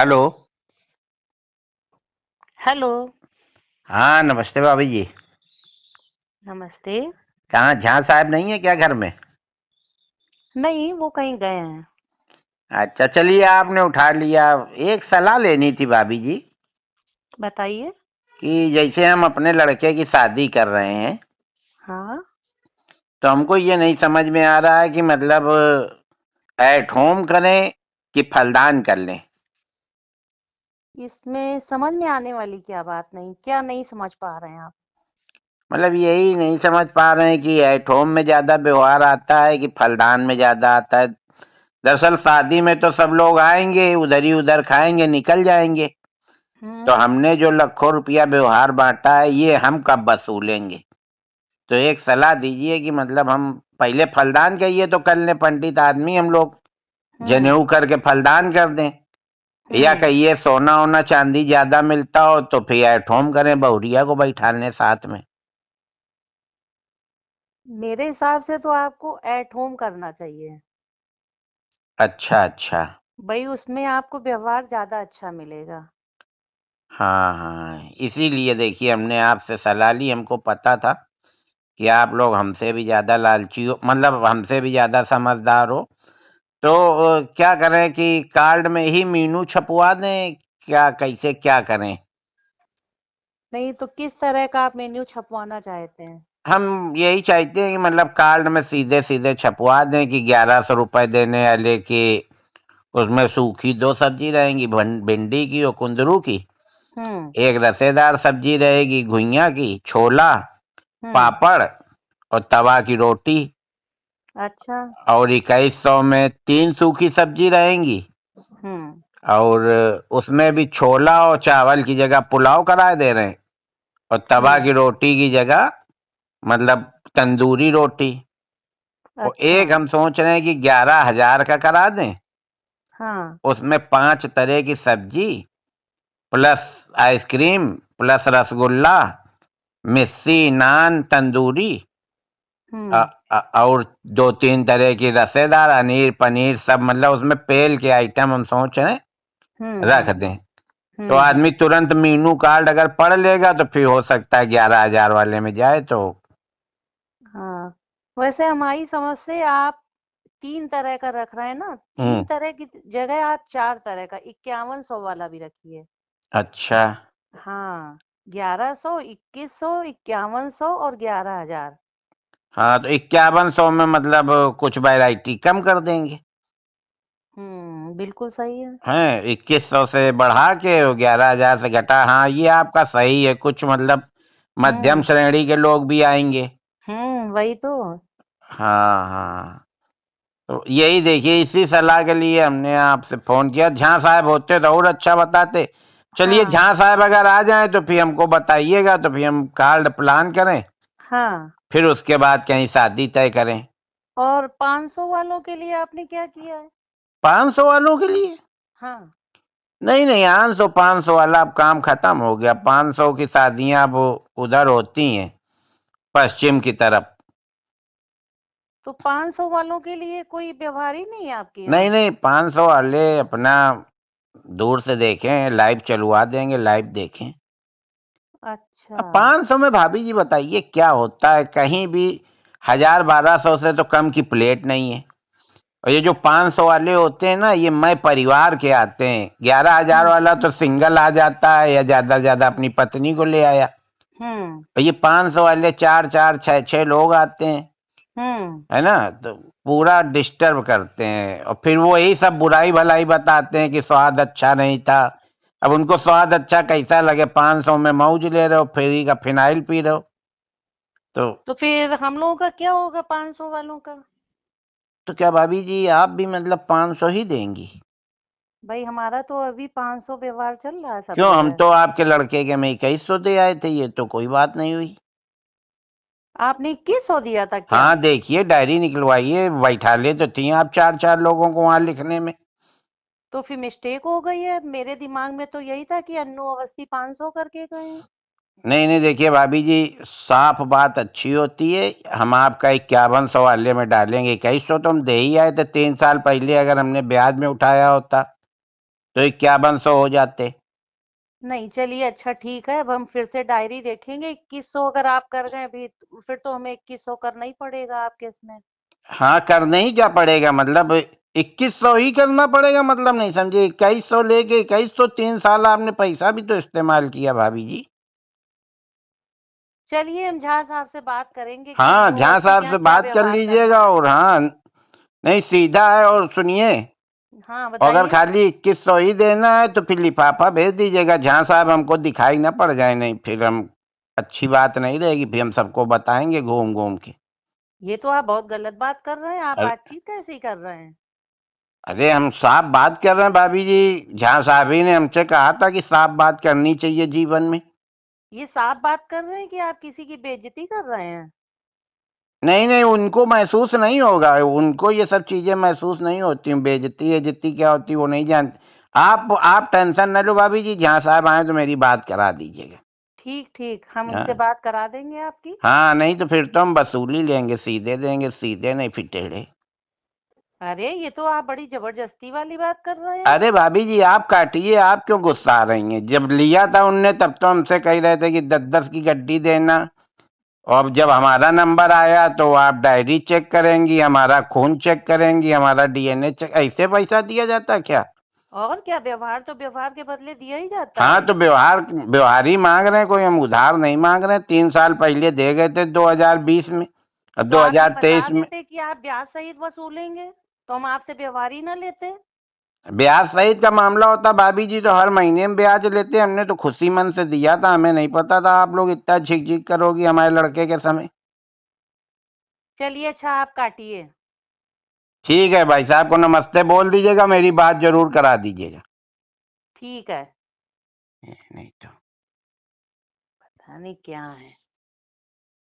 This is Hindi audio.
हेलो। हेलो। हाँ, नमस्ते भाभी जी। नमस्ते। कहाँ झां साहब नहीं है क्या घर में? नहीं, वो कहीं गए हैं। अच्छा, चलिए आपने उठा लिया। एक सलाह लेनी थी भाभी जी बताइए। कि जैसे हम अपने लड़के की शादी कर रहे हैं, हाँ। तो हमको ये नहीं समझ में आ रहा है कि मतलब एट होम करें कि फलदान कर लें। इसमें समझ में आने वाली क्या बात नहीं, क्या नहीं समझ पा रहे हैं आप? मतलब यही नहीं समझ पा रहे हैं कि एट होम में ज्यादा व्यवहार आता है कि फलदान में ज्यादा आता है। दरअसल शादी में तो सब लोग आएंगे, उधर ही उधर खाएंगे, निकल जाएंगे। तो हम्म। हमने जो लाखों रुपया व्यवहार बांटा है, ये हम कब वसूलेंगे? तो एक सलाह दीजिए कि मतलब हम पहले फलदान कहिए तो कर लें, पंडित आदमी हम लोग, हम्म। जनेऊ करके फलदान कर दें। या हम्म। कहिए सोना ओना चांदी ज्यादा मिलता हो तो फिर एट होम करें, बहुरिया को बैठा लें साथ में। मेरे हिसाब से तो आपको एट होम करना चाहिए। अच्छा अच्छा। भाई उसमें आपको व्यवहार ज्यादा अच्छा मिलेगा। हाँ हाँ, इसीलिए देखिए हमने आपसे सलाह ली। हमको पता था कि आप लोग हमसे भी ज्यादा लालची हो, मतलब हमसे भी ज्यादा समझदार हो। तो क्या करें कि कार्ड में ही मीनू छपवा दें, क्या कैसे क्या करें? नहीं तो किस तरह का आप मेन्यू छपवाना चाहते हैं? हम यही चाहते हैं कि मतलब कार्ड में सीधे सीधे छपवा दें कि 1100 रुपए देने वाले के, उसमें सूखी 2 सब्जी रहेंगी, भिंडी की और कुंदरू की। हम्म। एक रसेदार सब्जी रहेगी घुइयां की, छोला, हम्म। पापड़ और तवा की रोटी। अच्छा। और 2100 में 3 सूखी सब्जी रहेंगी। हम्म। और उसमें भी छोला और चावल की जगह पुलाव करा दे रहे हैं। और तवा हम्म। की रोटी की जगह मतलब तंदूरी रोटी। और अच्छा। एक हम सोच रहे हैं कि 11,000 का करा दें। हाँ। उसमें 5 तरह की सब्जी प्लस आइसक्रीम प्लस रसगुल्ला, मिस्सी, नान, तंदूरी, हम्म। और 2-3 तरह की रसेदार, अनीर पनीर सब, मतलब उसमें पेल के आइटम हम सोच रहे हैं हम्म। रख हम्म। दें। तो आदमी तुरंत मीनू कार्ड अगर पढ़ लेगा तो फिर हो सकता है 11,000 वाले में जाए तो। हाँ। वैसे हमारी समझ से आप 3 तरह का रख रहे हैं ना, 3 हम्म। तरह की जगह आप 4 तरह का 5100 वाला भी रखिए। अच्छा। हाँ। 1100, 2100, 5100 और 11,000। हाँ, तो 5100 में मतलब कुछ वैरायटी कम कर देंगे। बिल्कुल सही है। हैं, 2100 से बढ़ा के 11,000 से घटा। हाँ, ये आपका सही है। कुछ मतलब मध्यम हम्म। श्रेणी के लोग भी आएंगे। वही तो। हाँ हाँ। तो यही देखिए, इसी सलाह के लिए हमने आपसे फोन किया। झां साहब होते तो और अच्छा बताते। चलिए, हाँ। झां साहब अगर आ जाए तो फिर हमको बताइएगा, तो फिर हम कार्ड प्लान करें, हाँ। फिर उसके बाद कहीं शादी तय करें। और 500 वालों के लिए आपने क्या किया है? 500 वालों के लिए? हाँ। नहीं नहीं, 500 वाला अब काम खत्म हो गया। 500 की शादियां अब उधर होती हैं, पश्चिम की तरफ। तो 500 वालों के लिए कोई व्यवहार ही नहीं है आपके नहीं यहाँ? नहीं, 500 वाले अपना दूर से देखें, लाइव चलवा देंगे, लाइव देखें। अच्छा। अब 500 में भाभी जी बताइए क्या होता है? कहीं भी 1000-1200 से तो कम की प्लेट नहीं है। और ये जो 500 वाले होते हैं ना, ये मैं परिवार के आते हैं। 11,000 हम्म। वाला तो सिंगल आ जाता है या ज्यादा से ज्यादा अपनी पत्नी को ले आया। हम्म। और ये 500 वाले 4-4 6-6 लोग आते हैं, हम्म। है ना? तो पूरा डिस्टर्ब करते हैं और फिर वो यही सब बुराई भलाई बताते हैं कि स्वाद अच्छा नहीं था। अब उनको स्वाद अच्छा कैसा लगे? 500 में मौज ले रहे हो, फ्री का फिनाइल पी रहे हो। तो तो फिर हम लोगों का क्या होगा 500 वालों का? तो क्या भाभी जी आप भी मतलब 500 ही देंगी? भाई हमारा तो अभी 500 व्यवहार चल रहा है सब क्यों, हम जगह। तो आपके लड़के के में 2100 दे आए थे, ये तो कोई बात नहीं हुई। आपने 2100 दिया था क्या? हाँ, देखिए डायरी निकलवाइए, बैठा ले तो थी आप 4-4 लोगों को वहां लिखने में। तो फिर मिस्टेक हो गई है, मेरे दिमाग में तो यही था कि अन्नू अवस्थी 500 करके गए हैं। नहीं नहीं, देखिए भाभी जी, साफ बात अच्छी होती है। हम आपका 5100 वाले में डालेंगे। 2100 तो हम दे ही आए थे 3 साल पहले, अगर हमने ब्याज में उठाया होता। तो 5100 हो जाते। नहीं, चलिए अच्छा ठीक है, अब हम फिर से डायरी देखेंगे। 2100 अगर आप कर गए अभी, फिर तो हमें 2100 करना ही पड़ेगा आपके इसमें। हाँ, करना ही क्या पड़ेगा, मतलब 2100 ही करना पड़ेगा, मतलब नहीं समझे। 2100 लेके 2100, 3 साल आपने पैसा भी तो इस्तेमाल किया भाभी जी। चलिए हम झा साहब से बात करेंगे कि हाँ, वो झा आपके साहब यहाँ से क्या बात कर व्यवहार कर लीजिएगा। रहा है। और हाँ, नहीं सीधा है। और सुनिए, हाँ अगर बताइए। खाली 2100 ही देना है तो फिर लिफाफा भेज दीजिएगा। झा साहब हमको दिखाई ना पड़ जाए, नहीं फिर हम अच्छी बात नहीं रहेगी, फिर हम सबको बताएंगे घूम घूम के। ये तो आप बहुत गलत बात कर रहे हैं, आप अरे बातचीत कैसे ही कर रहे हैं। अरे, हम साफ बात कर रहे हैं भाभी जी। झा साहब ही ने हमसे कहा था कि साफ बात करनी चाहिए जीवन में। ये साफ बात कर रहे हैं कि आप किसी की बेइज्जती कर रहे हैं। नहीं नहीं, उनको महसूस नहीं होगा, उनको ये सब चीजें महसूस नहीं होती। बेइज्जती इज्जती क्या होती वो नहीं जानते। आप टेंशन न लो भाभी जी, जहाँ साहब आए तो मेरी बात करा दीजिएगा। ठीक ठीक, हम उनसे हाँ बात करा देंगे आपकी। हाँ, नहीं तो फिर तो हम वसूली लेंगे, सीधे देंगे, सीधे नहीं फिर टेढ़े। अरे ये तो आप बड़ी जबरदस्ती वाली बात कर रहे हैं। अरे भाभी जी, आप काटिए, आप क्यों गुस्सा आ रही हैं। जब लिया था उनने तब तो हमसे कह रहे थे कि 10-10 की गड्डी देना। और जब हमारा नंबर आया तो आप डायरी चेक करेंगी, हमारा खून चेक करेंगी, हमारा डीएनए चेक। ऐसे पैसा दिया जाता है क्या। और क्या, व्यवहार तो व्यवहार के बदले दिया ही जाता हाँ, है। तो व्यवहार ही मांग रहे हैं, कोई हम उधार नहीं मांग रहे हैं। 3 साल पहले दे गए थे 2020 में और तो आप ये 2023 बता में। देते कि आप ब्याज सहित वसूलेंगे, तो हम आपसे व्यवहार ही ना लेते। ब्याज सहित का मामला होता भाभी जी तो हर महीने में ब्याज लेते। हमने तो खुशी मन से दिया था, हमें नहीं पता था आप लोग इतना झिक झिक करोगी हमारे लड़के के समय। चलिए अच्छा, आप काटिए। ठीक है, भाई साहब को नमस्ते बोल दीजिएगा, मेरी बात जरूर करा दीजिएगा। ठीक है। नहीं तो पता नहीं क्या है।